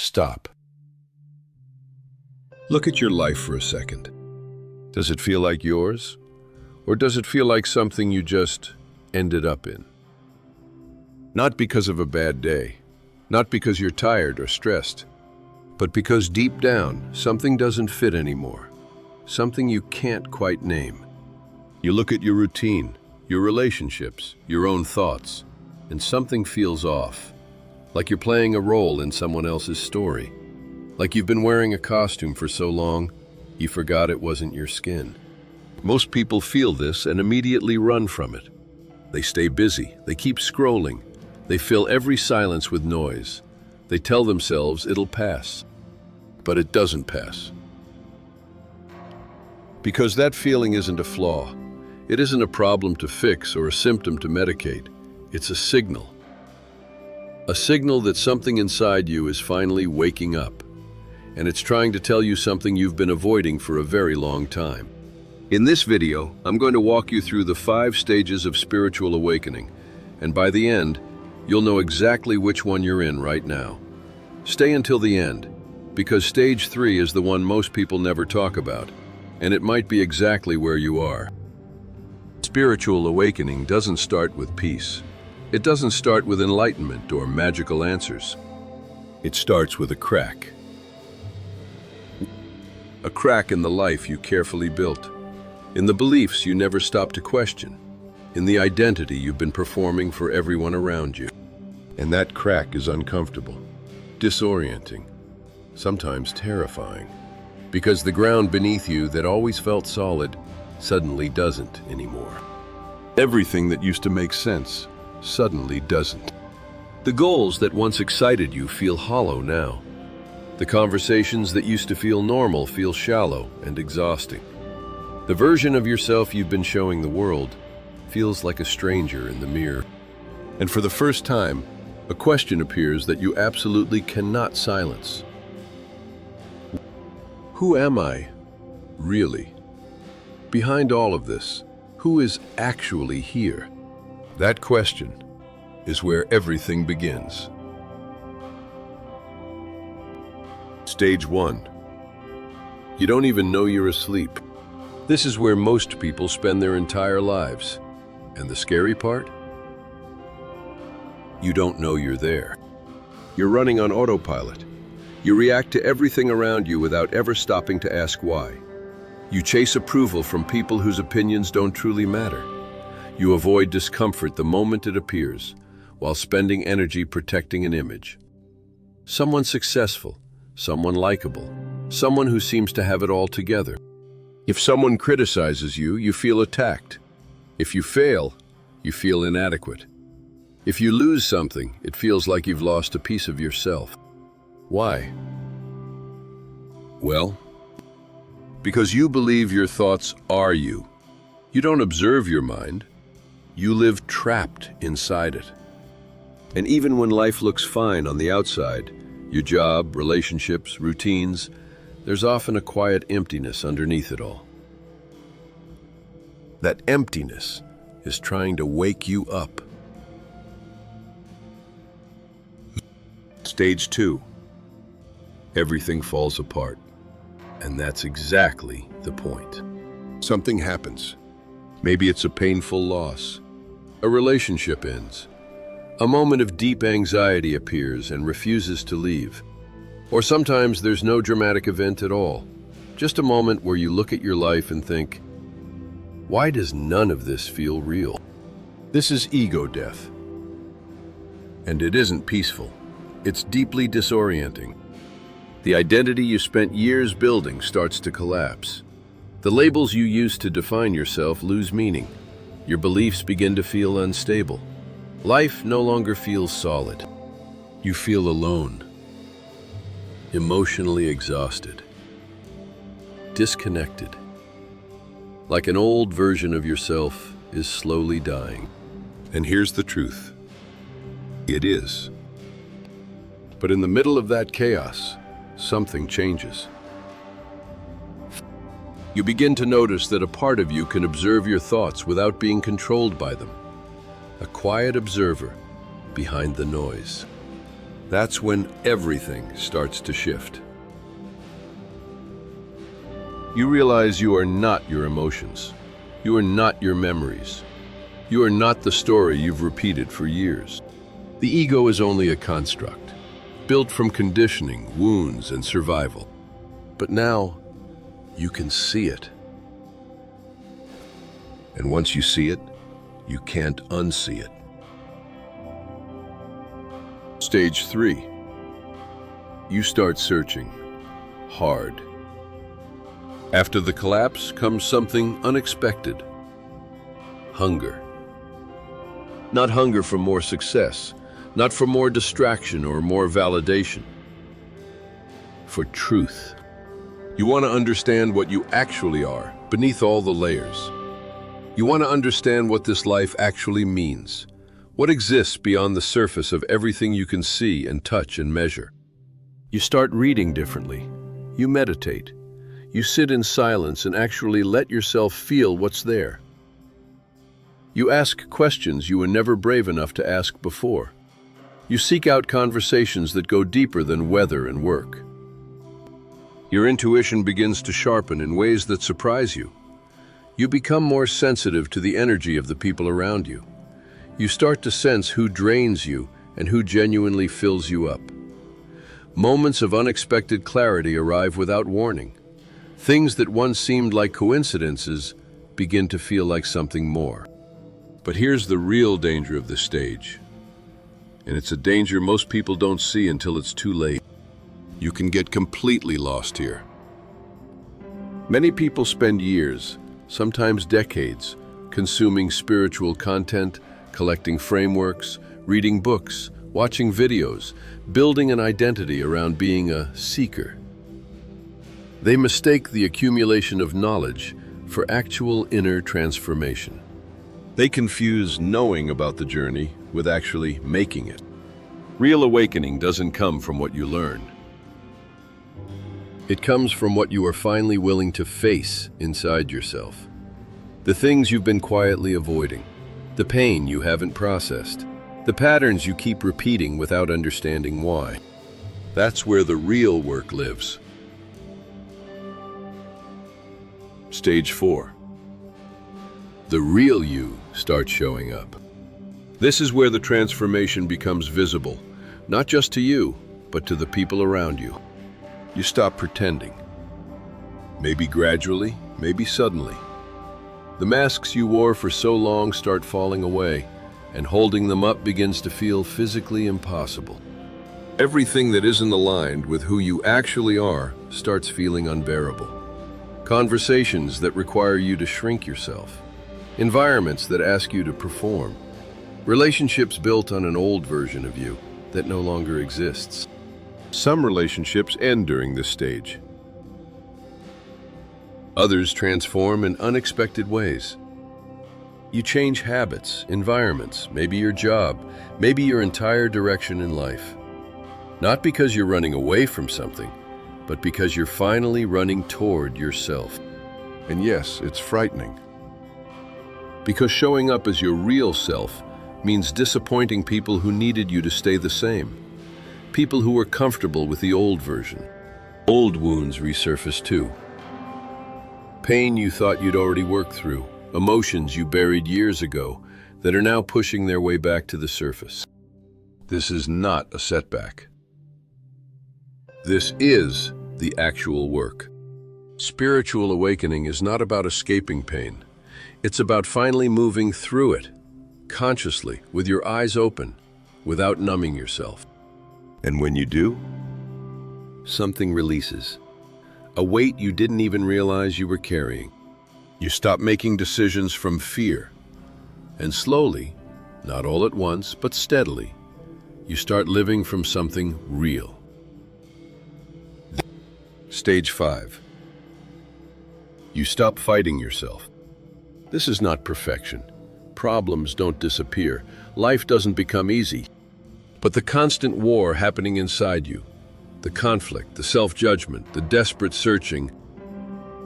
Stop. Look at your life for a second. Does it feel like yours? Or does it feel like something you just ended up in? Not because of a bad day, not because you're tired or stressed, but because deep down, something doesn't fit anymore, something you can't quite name. You look at your routine, your relationships, your own thoughts, and something feels off, like you're playing a role in someone else's story, like you've been wearing a costume for so long, you forgot it wasn't your skin. Most people feel this and immediately run from it. They stay busy, they keep scrolling, they fill every silence with noise. They tell themselves it'll pass, but it doesn't pass. Because that feeling isn't a flaw. It isn't a problem to fix or a symptom to medicate. It's a signal. A signal that something inside you is finally waking up, and it's trying to tell you something you've been avoiding for a very long time. In this video, I'm going to walk you through the 5 stages of spiritual awakening, and by the end, you'll know exactly which one you're in right now. Stay until the end, because stage 3 is the one most people never talk about, and it might be exactly where you are. Spiritual awakening doesn't start with peace. It doesn't start with enlightenment or magical answers. It starts with a crack. A crack in the life you carefully built, in the beliefs you never stopped to question, in the identity you've been performing for everyone around you. And that crack is uncomfortable, disorienting, sometimes terrifying, because the ground beneath you that always felt solid suddenly doesn't anymore. Everything that used to make sense suddenly doesn't. The goals that once excited you feel hollow now. The conversations that used to feel normal feel shallow and exhausting. The version of yourself you've been showing the world feels like a stranger in the mirror. And for the first time, a question appears that you absolutely cannot silence. Who am I, really? Behind all of this, who is actually here? That question is where everything begins. Stage 1. You don't even know you're asleep. This is where most people spend their entire lives. And the scary part? You don't know you're there. You're running on autopilot. You react to everything around you without ever stopping to ask why. You chase approval from people whose opinions don't truly matter. You avoid discomfort the moment it appears, while spending energy protecting an image. Someone successful, someone likable, someone who seems to have it all together. If someone criticizes you, you feel attacked. If you fail, you feel inadequate. If you lose something, it feels like you've lost a piece of yourself. Why? Well, because you believe your thoughts are you. You don't observe your mind. You live trapped inside it. And even when life looks fine on the outside, your job, relationships, routines, there's often a quiet emptiness underneath it all. That emptiness is trying to wake you up. Stage 2. Everything falls apart. And that's exactly the point. Something happens. Maybe it's a painful loss. A relationship ends. A moment of deep anxiety appears and refuses to leave. Or sometimes there's no dramatic event at all. Just a moment where you look at your life and think, why does none of this feel real? This is ego death. And it isn't peaceful. It's deeply disorienting. The identity you spent years building starts to collapse. The labels you used to define yourself lose meaning. Your beliefs begin to feel unstable. Life no longer feels solid. You feel alone, emotionally exhausted, disconnected. Like an old version of yourself is slowly dying. And here's the truth. It is. But in the middle of that chaos, something changes. You begin to notice that a part of you can observe your thoughts without being controlled by them. A quiet observer behind the noise. That's when everything starts to shift. You realize you are not your emotions. You are not your memories. You are not the story you've repeated for years. The ego is only a construct, built from conditioning, wounds, and survival. But now, you can see it. And once you see it, you can't unsee it. Stage 3. You start searching. Hard. After the collapse comes something unexpected. Hunger. Not hunger for more success, not for more distraction or more validation. For truth. You want to understand what you actually are, beneath all the layers. You want to understand what this life actually means, what exists beyond the surface of everything you can see and touch and measure. You start reading differently. You meditate. You sit in silence and actually let yourself feel what's there. You ask questions you were never brave enough to ask before. You seek out conversations that go deeper than weather and work. Your intuition begins to sharpen in ways that surprise you. You become more sensitive to the energy of the people around you. You start to sense who drains you and who genuinely fills you up. Moments of unexpected clarity arrive without warning. Things that once seemed like coincidences begin to feel like something more. But here's the real danger of this stage. And it's a danger most people don't see until it's too late. You can get completely lost here. Many people spend years, sometimes decades, consuming spiritual content, collecting frameworks, reading books, watching videos, building an identity around being a seeker. They mistake the accumulation of knowledge for actual inner transformation. They confuse knowing about the journey with actually making it. Real awakening doesn't come from what you learn. It comes from what you are finally willing to face inside yourself. The things you've been quietly avoiding, the pain you haven't processed, the patterns you keep repeating without understanding why. That's where the real work lives. Stage 4. The real you starts showing up. This is where the transformation becomes visible, not just to you, but to the people around you. You stop pretending. Maybe gradually, maybe suddenly. The masks you wore for so long start falling away, and holding them up begins to feel physically impossible. Everything that isn't aligned with who you actually are starts feeling unbearable. Conversations that require you to shrink yourself. Environments that ask you to perform. Relationships built on an old version of you that no longer exists. Some relationships end during this stage. Others transform in unexpected ways. You change habits, environments, maybe your job, maybe your entire direction in life. Not because you're running away from something, but because you're finally running toward yourself. And yes, it's frightening. Because showing up as your real self means disappointing people who needed you to stay the same. People who were comfortable with the old version. Old wounds resurface too. Pain you thought you'd already worked through. Emotions you buried years ago that are now pushing their way back to the surface. This is not a setback. This is the actual work. Spiritual awakening is not about escaping pain. It's about finally moving through it, consciously, with your eyes open, without numbing yourself. And when you do, something releases. A weight you didn't even realize you were carrying. You stop making decisions from fear. And slowly, not all at once, but steadily, you start living from something real. Stage 5. You stop fighting yourself. This is not perfection. Problems don't disappear. Life doesn't become easy. But the constant war happening inside you, the conflict, the self-judgment, the desperate searching,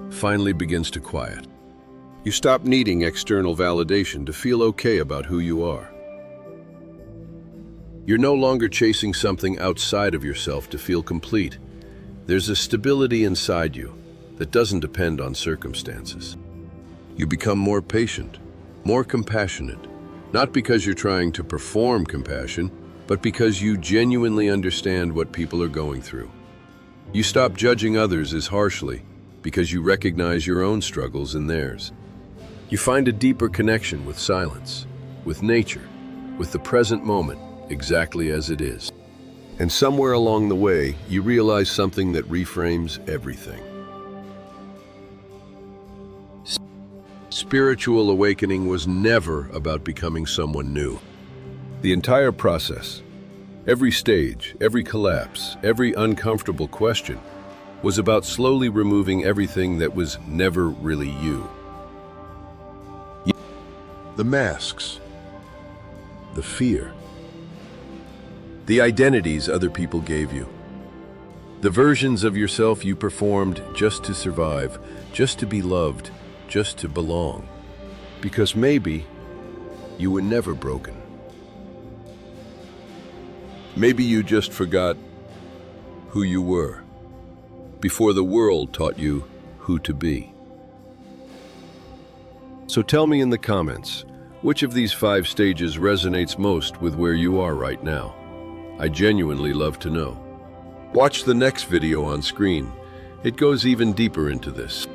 finally begins to quiet. You stop needing external validation to feel okay about who you are. You're no longer chasing something outside of yourself to feel complete. There's a stability inside you that doesn't depend on circumstances. You become more patient, more compassionate, not because you're trying to perform compassion, but because you genuinely understand what people are going through. You stop judging others as harshly because you recognize your own struggles and theirs. You find a deeper connection with silence, with nature, with the present moment, exactly as it is. And somewhere along the way, you realize something that reframes everything. Spiritual awakening was never about becoming someone new. The entire process, every stage, every collapse, every uncomfortable question, was about slowly removing everything that was never really you. The masks, the fear, the identities other people gave you, the versions of yourself you performed just to survive, just to be loved, just to belong. Because maybe you were never broken. Maybe you just forgot who you were before the world taught you who to be. So tell me in the comments, which of these 5 stages resonates most with where you are right now? I genuinely love to know. Watch the next video on screen. It goes even deeper into this.